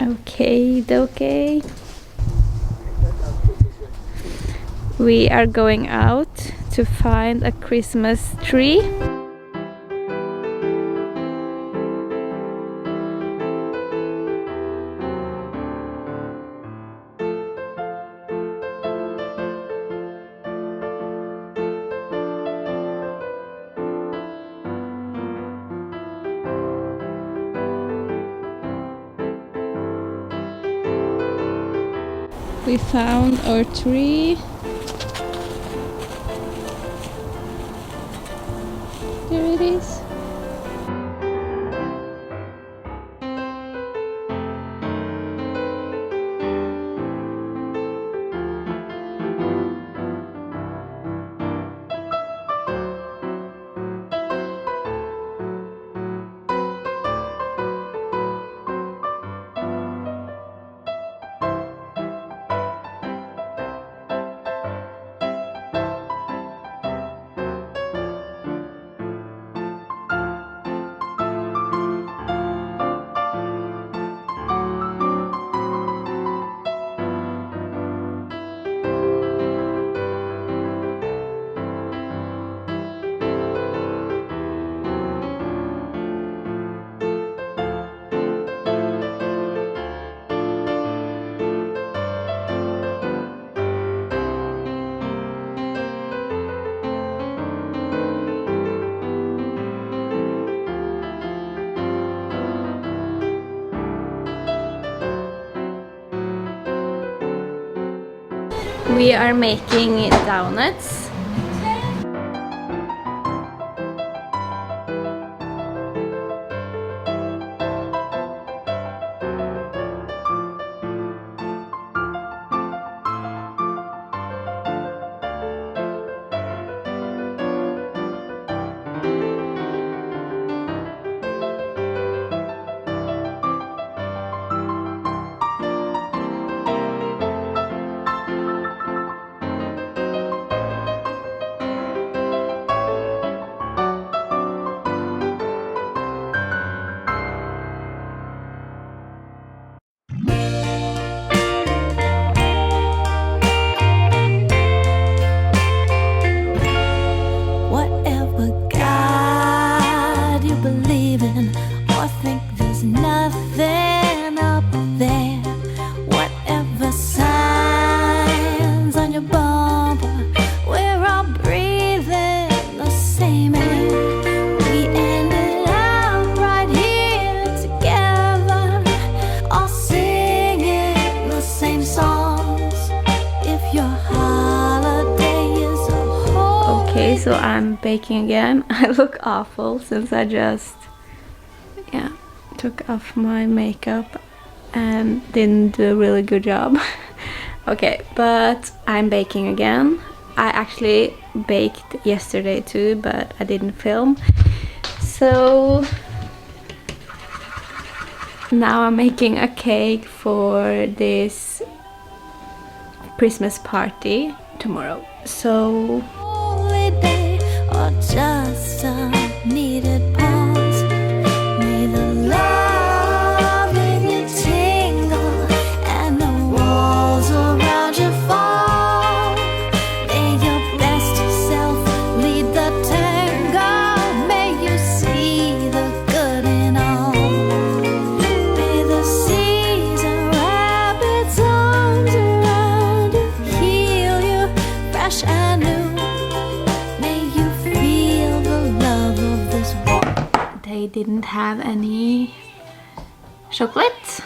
Okay. We are going out to find a Christmas tree. We found our tree. There it is. We are making donuts. Okay, so I'm baking again. I look awful since I just took off my makeup and didn't do a really good job. Okay, but I'm baking again. I actually baked yesterday too, but I didn't film. So now I'm making a cake for this Christmas party tomorrow. So just a needed pause. May the love in you tingle and the walls around you fall. May your best self lead the tango. May you see the good in all. May the season wrap its arms around you, heal you fresh and new. They didn't have any chocolate,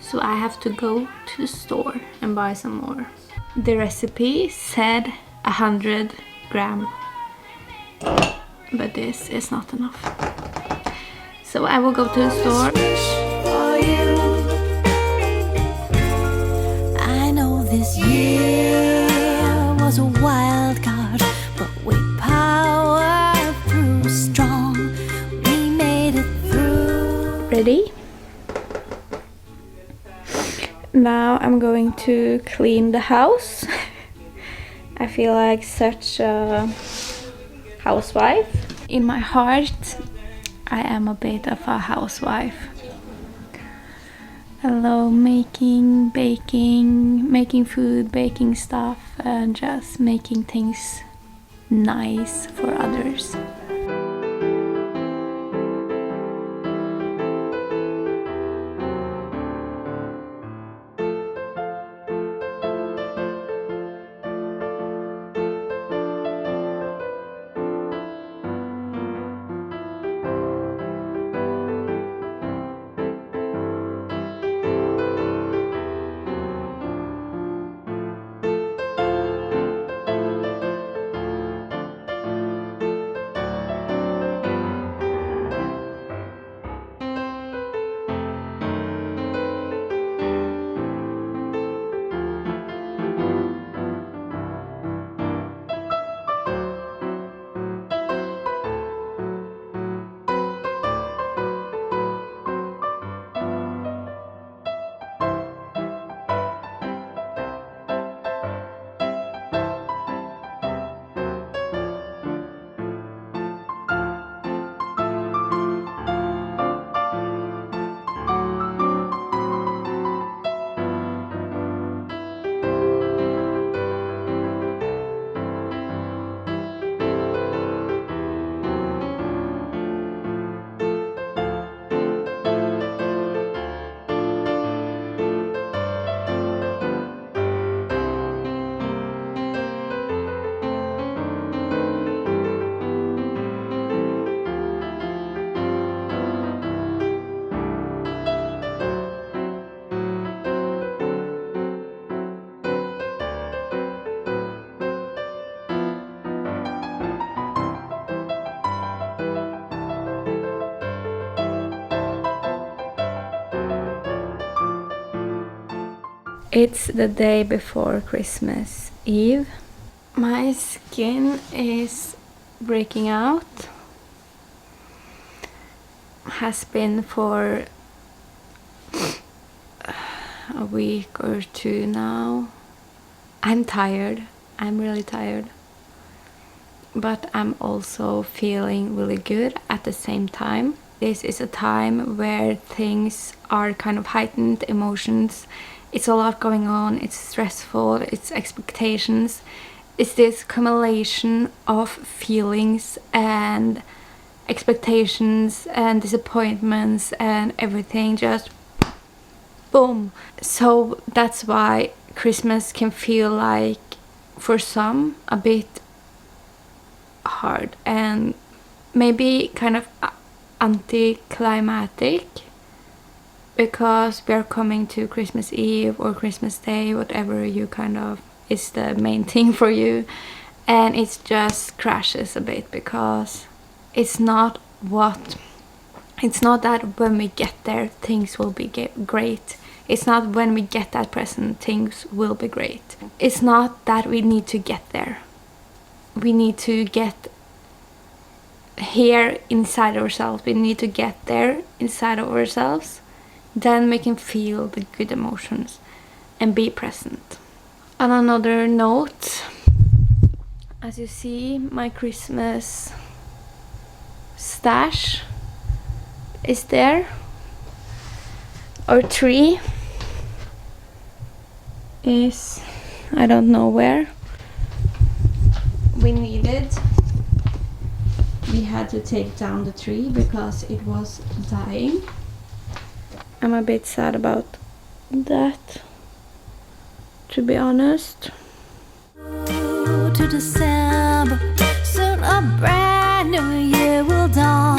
so I have to go to the store and buy some more. The recipe said 100 grams, but this is not enough. So I will go to the store. I know this year was a wild card, but we powered through strong. Ready? Now I'm going to clean the house. I feel like such a housewife. In my heart, I am a bit of a housewife. I love making food, baking stuff, and just making things nice for others. It's the day before Christmas Eve. My skin is breaking out. Has been for a week or two now. I'm tired. I'm really tired. But I'm also feeling really good at the same time. This is a time where things are kind of heightened, emotions. It's a lot going on, it's stressful, it's expectations. It's this accumulation of feelings and expectations and disappointments and everything just boom. So that's why Christmas can feel like, for some, a bit hard and maybe kind of anticlimactic, because we are coming to Christmas Eve or Christmas Day, whatever you kind of is the main thing for you, and it just crashes a bit, because it's not that when we get there things will be great. It's not when we get that present things will be great. It's not that we need to get there. We need to get here inside ourselves. We need to get there inside of ourselves. Then we can feel the good emotions and be present. On another note, as you see, my Christmas stash is there. Our tree is, I don't know where. We had to take down the tree because it was dying. I'm a bit sad about that, to be honest. To December, soon a brand new year will dawn.